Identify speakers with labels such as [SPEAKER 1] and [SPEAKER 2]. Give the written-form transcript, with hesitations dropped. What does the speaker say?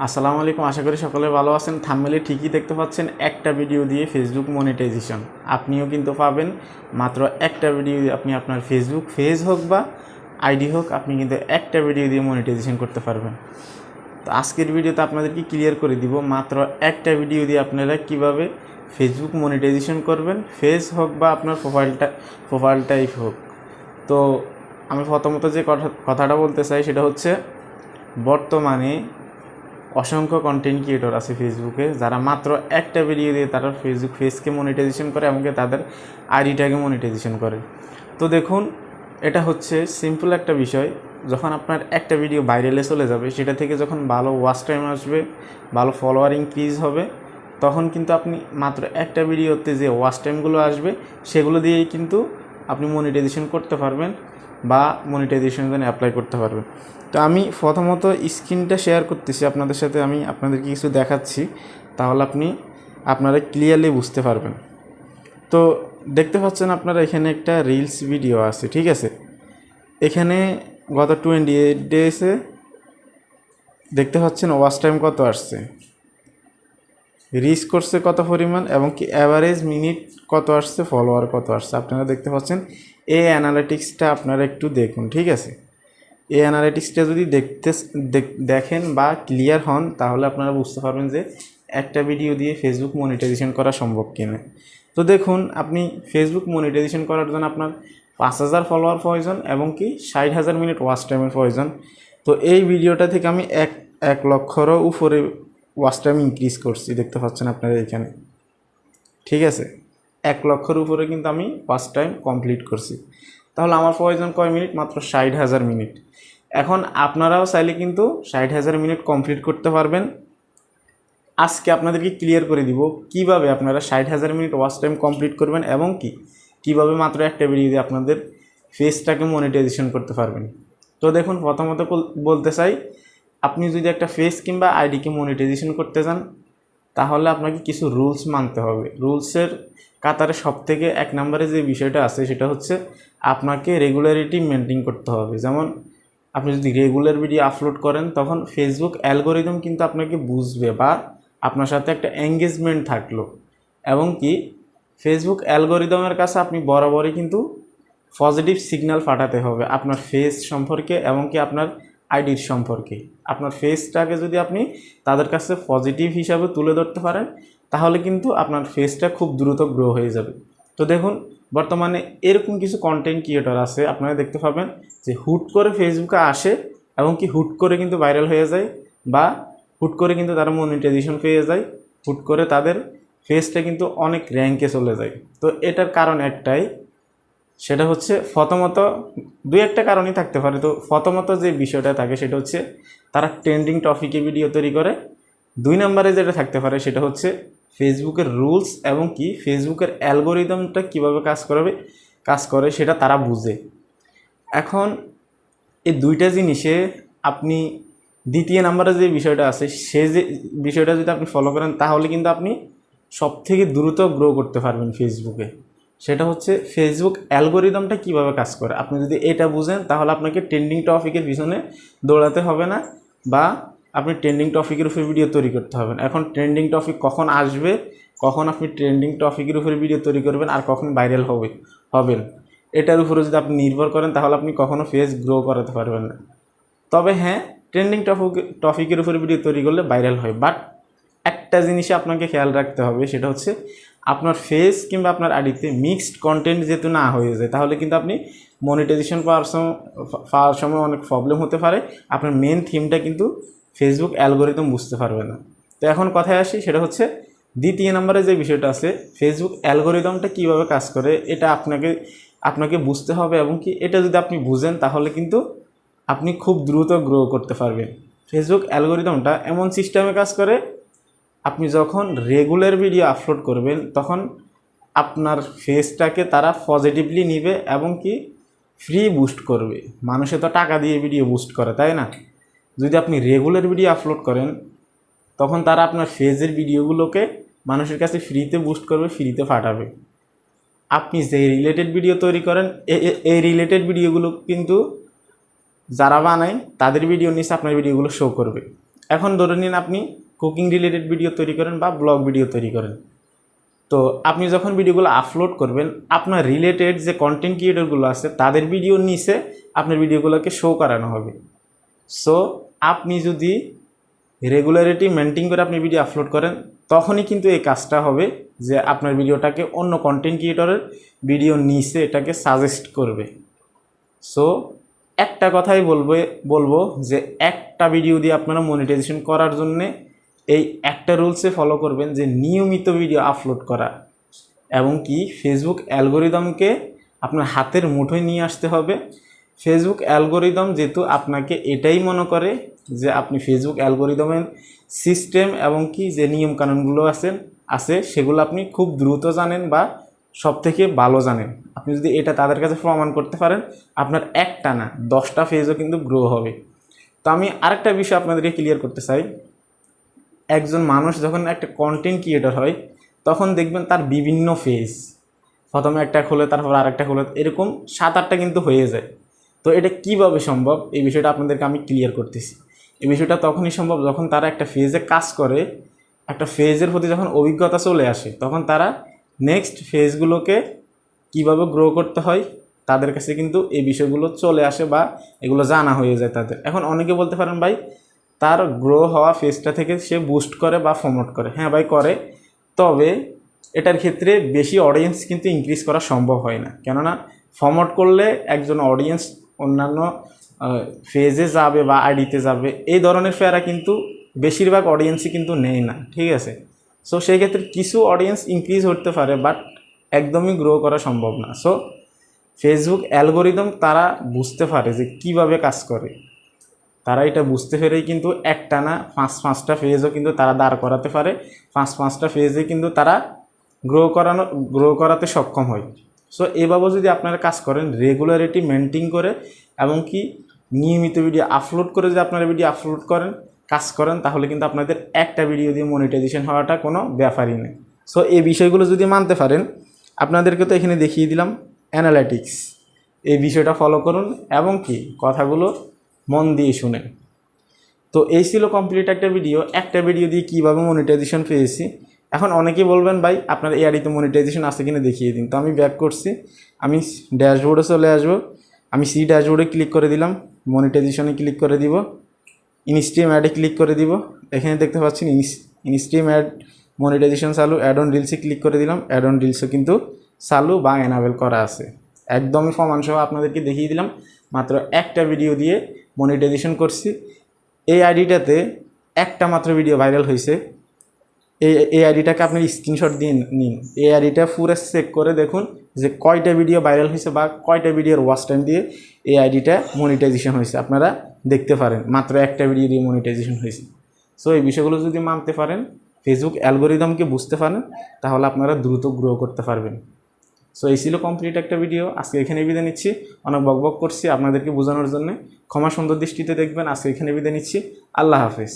[SPEAKER 1] আসসালামু আলাইকুম। আশা করি সকলে ভালো আছেন। থাম্বনেলে ঠিকই দেখতে পাচ্ছেন একটা ভিডিও দিয়ে ফেসবুক মনিটাইজেশন। আপনিও কিন্তু পাবেন মাত্র একটা ভিডিও দিয়ে আপনি আপনার ফেসবুক পেজ হোক বা আইডি হোক, আপনি কিন্তু একটা ভিডিও দিয়ে মনিটাইজেশন করতে পারবেন। তো আজকের ভিডিওতে আপনাদেরকে ক্লিয়ার করে দিব মাত্র একটা ভিডিও দিয়ে আপনারা কিভাবে ফেসবুক মনিটাইজেশন করবেন, পেজ হোক বা আপনার প্রোফাইল টাইপ হোক। তো আমি প্রথমত যে কথাটা বলতে চাই সেটা হচ্ছে, বর্তমানে অসংখ্য কন্টেন্ট ক্রিয়েটর আছে ফেসবুকে, যারা মাত্র একটা ভিডিও দিয়ে তারা ফেসবুক পেজকে মনিটাইজেশন করে, এমনকি তাদের আইডিটাকে মনিটাইজেশন করে। তো দেখুন, এটা হচ্ছে সিম্পল একটা বিষয়। যখন আপনার একটা ভিডিও ভাইরালে চলে যাবে, সেটা থেকে যখন ভালো ওয়াচ টাইম আসবে, ভালো ফলোয়ার ইনক্রিজ হবে, তখন কিন্তু আপনি মাত্র একটা ভিডিওতে যে ওয়াচ টাইমগুলো আসবে সেগুলো দিয়েই কিন্তু আপনি মনিটাইজেশন করতে পারবেন বা মনিটাইজেশনের জন্য অ্যাপ্লাই করতে পারবেন। তো আমি প্রথমত স্ক্রিনটা শেয়ার করতেছি আপনাদের সাথে, আমি আপনাদেরকে কিছু দেখাচ্ছি, তাহলে আপনারা ক্লিয়ারলি বুঝতে পারবেন। তো দেখতে পাচ্ছেন আপনারা এখানে একটা রিলস ভিডিও আছে, ঠিক আছে। এখানে গত 28 ডেজে দেখতে পাচ্ছেন ওয়াচ টাইম কত আসছে, রিচ করছে কত পরিমাণ, এবং কি অ্যাভারেজ মিনিট কত আসছে, ফলোয়ার কত আসছে, আপনারা দেখতে পাচ্ছেন। এই অ্যানালিটিক্সটা আপনারা একটু দেখুন, ঠিক আছে। এই অ্যানালিটিক্সটা যদি দেখেন বা ক্লিয়ার হন, তাহলে আপনারা বুঝতে পারবেন যে একটা ভিডিও দিয়ে ফেসবুক মনিটাইজেশন করা সম্ভব কিনা। তো দেখুন, আপনি ফেসবুক মনিটাইজেশন করার জন্য আপনার 5000 ফলোয়ার প্রয়োজন এবং কি 60,000 মিনিট ওয়াচ টাইমের প্রয়োজন। তো এই ভিডিওটা থেকে আমি 1 লক্ষরও উপরে ওয়াচ টাইম ইনক্রিজ করছি, দেখতে পাচ্ছেন আপনারা এখানে, ঠিক আছে। 1 লক্ষের উপরে কিন্তু আমি ওয়াচ টাইম কমপ্লিট করছি। তাহলে আমার প্রয়োজন কয় মিনিট? মাত্র 60,000 মিনিট। এখন আপনারাও চাইলে কিন্তু 60,000 মিনিট কমপ্লিট করতে পারবেন। আজকে আপনাদেরকে ক্লিয়ার করে দিব কিভাবে আপনারা 60,000 মিনিট ওয়াচ টাইম কমপ্লিট করবেন এবং কিভাবে মাত্র একটা ভিডিও দিয়ে আপনাদের ফেসটাকে মনিটাইজেশন করতে পারবেন। তো দেখুন, প্রথমত বলতে চাই, আপনি যদি একটা ফেস কিংবা আইডিকে মনিটাইজেশন করতে চান, তাহলে আপনাকে কিছু রুলস মানতে হবে। রুলসের কাতারে সবথেকে 1 নম্বরে যে বিষয়টা আছে সেটা হচ্ছে আপনাকে রেগুলারিটি মেনটেন করতে হবে। যেমন আপনি যদি রেগুলার ভিডিও আপলোড করেন, তখন ফেসবুক অ্যালগোরিদম কিন্তু আপনাকে বুঝবে বা আপনার সাথে একটা এঙ্গেজমেন্ট থাকলো, এবং কি ফেসবুক অ্যালগোরিদমের কাছে আপনি বরাবরই কিন্তু পজিটিভ সিগন্যাল পাঠাতে হবে আপনার ফেস সম্পর্কে এবং কি আপনার আইডির সম্পর্কে। আপনার ফেসটাকে যদি আপনি তাদের কাছে পজিটিভ হিসাবে তুলে ধরতে পারেন, তাহলে কিন্তু আপনার ফেসটা খুব দ্রুত গ্রো হয়ে যাবে। তো দেখুন, বর্তমানে এরকম কিছু কন্টেন্ট ক্রিয়েটর আছে, আপনারা দেখতে পাবেন যে হুট করে ফেসবুকে আসে এবং কি হুট করে কিন্তু ভাইরাল হয়ে যায়, বা হুট করে কিন্তু তারা মনিটাইজেশন পেয়ে যায়, হুট করে তাদের ফেসটা কিন্তু অনেক র্যাঙ্কে চলে যায়। তো এটার কারণ একটাই, সেটা হচ্ছে প্রথমত 2-1টা কারণই থাকতে পারে। তো প্রথমত যে বিষয়টা থাকে সেটা হচ্ছে তারা ট্রেন্ডিং টপিকে ভিডিও তৈরি করে। 2 নম্বরে যেটা থাকতে পারে সেটা হচ্ছে ফেসবুকের রুলস এবং কি ফেসবুকের অ্যালগোরিদমটা কীভাবে কাজ করে সেটা তারা বুঝে। এখন এই 2টা জিনিসে আপনি দ্বিতীয় নম্বরে যে বিষয়টা আছে, সে যে বিষয়টা যদি আপনি ফলো করেন, তাহলে কিন্তু আপনি সবথেকে দ্রুত গ্রো করতে পারবেন ফেসবুকে। সেটা হচ্ছে ফেসবুক অ্যালগোরিদমটা কিভাবে কাজ করে। আপনি যদি এটা বুঝেন, তাহলে আপনাকে ট্রেন্ডিং টপিকের পিছনে দৌড়াতে হবে না, বা আপনি ট্রেন্ডিং টপিকের উপরে ভিডিও তৈরি করতে হবে না। এখন ট্রেন্ডিং টপিক কখন আসবে, কখন আপনি ট্রেন্ডিং টপিকের উপরে ভিডিও তৈরি করবেন, আর কখন ভাইরাল হবেন, এটার উপরে যদি আপনি নির্ভর করেন, তাহলে আপনি কখনো ফেস গ্রো করাতে পারবেন না। তবে হ্যাঁ, ট্রেন্ডিং টপিকের উপরে ভিডিও তৈরি করলে ভাইরাল হয়, বাট একটা জিনিসে আপনাকে খেয়াল রাখতে হবে, সেটা হচ্ছে আপনার ফেস কিংবা আপনার আইডিতে মিক্সড কন্টেন্ট যেহেতু না হয়ে যায়, তাহলে কিন্তু আপনি মনিটাইজেশন পাওয়ার সময় অনেক প্রবলেম হতে পারে। আপনার মেন থিমটা কিন্তু ফেসবুক অ্যালগোরিদম বুঝতে পারবে না। তো এখন কথায় আসি, সেটা হচ্ছে দ্বিতীয় নম্বরে যে বিষয়টা আছে, ফেসবুক অ্যালগোরিদমটা কীভাবে কাজ করে এটা আপনাকে বুঝতে হবে, এবং কি এটা যদি আপনি বুঝেন, তাহলে কিন্তু আপনি খুব দ্রুত গ্রো করতে পারবেন। ফেসবুক অ্যালগোরিদমটা এমন সিস্টেমে কাজ করে, আপনি যখন রেগুলার ভিডিও আপলোড করবেন, তখন আপনার ফেসটাকে তারা পজিটিভলি নেবে এবং কি ফ্রি বুস্ট করবে। মানুষে তো টাকা দিয়ে ভিডিও বুস্ট করে, তাই না? যদি আপনি রেগুলার ভিডিও আপলোড করেন, তখন তারা আপনার ফেসের ভিডিওগুলোকে মানুষের কাছে ফ্রিতে বুস্ট করবে, ফ্রিতে পাঠাবে। আপনি যে রিলেটেড ভিডিও তৈরি করেন, এই রিলেটেড ভিডিওগুলো কিন্তু যারা বানায় তাদের ভিডিও নিচে আপনার ভিডিওগুলো শো করবে। এখন ধরে নিন আপনি কুকিং রিলেটেড ভিডিও তৈরি করেন বা ব্লগ ভিডিও তৈরি করেন, তো আপনি যখন ভিডিওগুলো আপলোড করবেন আপনার রিলেটেড যে কন্টেন্ট ক্রিয়েটরগুলো আছে তাদের ভিডিওর নিচে আপনার ভিডিওগুলোকে শো করানো হবে। সো আপনি যদি রেগুলারিটি মেনটেন করে আপনি ভিডিও আপলোড করেন তখনই কিন্তু এই কাজটা হবে যে আপনার ভিডিওটাকে অন্য কন্টেন্ট ক্রিয়েটরের ভিডিওর নিচে এটাকে সাজেস্ট করবে। সো একটা কথাই বলবো যে একটা ভিডিও দিয়ে আপনারা মনিটাইজেশন করার জন্যে এই একটা রুলসে ফলো করবেন যে নিয়মিত ভিডিও আপলোড করা, এবং কি ফেসবুক অ্যালগোরিদমকে আপনার হাতের মুঠোয় নিয়ে আসতে হবে। ফেসবুক অ্যালগোরিদম যেহেতু আপনাকে এটাই মনে করে যে আপনি ফেসবুক অ্যালগোরিদমের সিস্টেম এবং কি যে নিয়মকানুনগুলো আছে সেগুলো আপনি খুব দ্রুত জানেন বা সব থেকে ভালো জানেন। আপনি যদি এটা তাদের কাছে প্রমাণ করতে পারেন আপনার একটা না 10টা ফেজও কিন্তু গ্রো হবে। তো আমি আরেকটা বিষয় আপনাদেরকে ক্লিয়ার করতে চাই, একজন মানুষ যখন একটা কন্টেন্ট ক্রিয়েটর হয় তখন দেখবেন তার বিভিন্ন ফেজ, প্রথমে একটা খোলে তারপর আরেকটা খোলে, এরকম 7-8টা কিন্তু হয়ে যায়। তো এটা কিভাবে সম্ভব এই বিষয়টা আপনাদেরকে আমি ক্লিয়ার করতেছি। এই বিষয়টা তখনই সম্ভব যখন তারা একটা ফেজে কাজ করে, একটা ফেজের প্রতি যখন অভিজ্ঞতা চলে আসে তখন তারা নেক্সট ফেজগুলোকে কিভাবে গ্রো করতে হয় তাদের কাছে কিন্তু এই বিষয়গুলো চলে আসে বা এগুলো জানা হয়ে যায় তাদের। এখন অনেকে বলতে পারেন ভাই তার গ্রো হওয়া ফেজটা থেকে সে বুস্ট করে বা প্রমোট করে, হ্যাঁ ভাই করে, তবে এটার ক্ষেত্রে বেশি অডিয়েন্স কিন্তু ইনক্রিজ করা সম্ভব হয় না। কেননা প্রমোট করলে একজন অডিয়েন্স অন্যান্য ফেজে যাবে বা আইডিতে যাবে, এই ধরনের ফেরা কিন্তু বেশিরভাগ অডিয়েন্সই কিন্তু নেয় না, ঠিক আছে। সো সেই ক্ষেত্রে কিছু অডিয়েন্স ইনক্রিজ হতে পারে বাট একদমই গ্রো করা সম্ভব না। সো ফেসবুক অ্যালগোরিদম তারা বুঝতে পারে যে কিভাবে কাজ করে, তারা এটা বুঝতে পেরেই কিন্তু একটা না 5-5টা ফেজও কিন্তু তারা দাঁড় করাতে পারে, 5-5টা ফেজে কিন্তু তারা গ্রো করাতে সক্ষম হয়। সো এভাবে যদি আপনারা কাজ করেন রেগুলারিটি মেনটেন করে এবং কি নিয়মিত ভিডিও আপলোড করে যদি আপনারা ভিডিও আপলোড করেন কাজ করেন তাহলে কিন্তু আপনাদের একটা ভিডিও দিয়ে মনিটাইজেশন হওয়াটা কোনো ব্যাপারই নেই। সো এই বিষয়গুলো যদি মানতে পারেন, আপনাদেরকে তো এখানে দেখিয়ে দিলাম অ্যানালাইটিক্স, এই বিষয়টা ফলো করুন এবং কি কথাগুলো মন দিয়ে শুনেন। তো এই ছিল কমপ্লিট একটা ভিডিও দিয়ে কীভাবে মনিটাইজেশন পেয়েছি। এখন অনেকেই বলবেন ভাই আপনার এআইডিতে মনিটাইজেশন আছে কিনা দেখিয়ে দিন। তো আমি ব্যাক করছি, আমি ড্যাশবোর্ডে চলে আসবো, আমি সি ড্যাশবোর্ডে ক্লিক করে দিলাম, মনিটাইজেশনে ক্লিক করে দিব, ইনস্ট্রিম অ্যাডে ক্লিক করে দিব। এখানে দেখতে পাচ্ছেন ইনস্ট্রিম অ্যাড মনিটাইজেশন চালু, অ্যাড অন রিলসে ক্লিক করে দিলাম, অ্যাড অন রিলসও কিন্তু চালু বা এনাবেল করা আছে। একদমই প্রমাণসহ আপনাদেরকে দেখিয়ে দিলাম মাত্র একটা ভিডিও দিয়ে মনিটাইজেশন করছি। এই আইডিটাতে একটা মাত্র ভিডিও ভাইরাল হয়েছে, এই আইডিটাকে আপনি স্ক্রিনশট দিয়ে নিন, এই আইডিটা পুরো চেক করে দেখুন যে কয়টা ভিডিও ভাইরাল হয়েছে বা কয়টা ভিডিওর ওয়াচ টাইম দিয়ে এই আইডিটা মনিটাইজেশন হয়েছে। আপনারা দেখতে পারেন মাত্র একটা ভিডিও দিয়ে মনিটাইজেশন হয়েছে। সো এই বিষয়গুলো যদি মানতে পারেন, ফেসবুক অ্যালগোরিদমকে বুঝতে পারেন, তাহলে আপনারা দ্রুত গ্রো করতে পারবেন। সো এই ছিল কমপ্লিট একটা ভিডিও, আজকে এখানে বিদায় নিচ্ছি। অনেক বকবক করছি আপনাদেরকে বোঝানোর জন্য, ক্ষমা সুন্দর দৃষ্টিতে দেখবেন। আজকে এখানে বিদায় নিচ্ছি, আল্লাহ হাফেজ।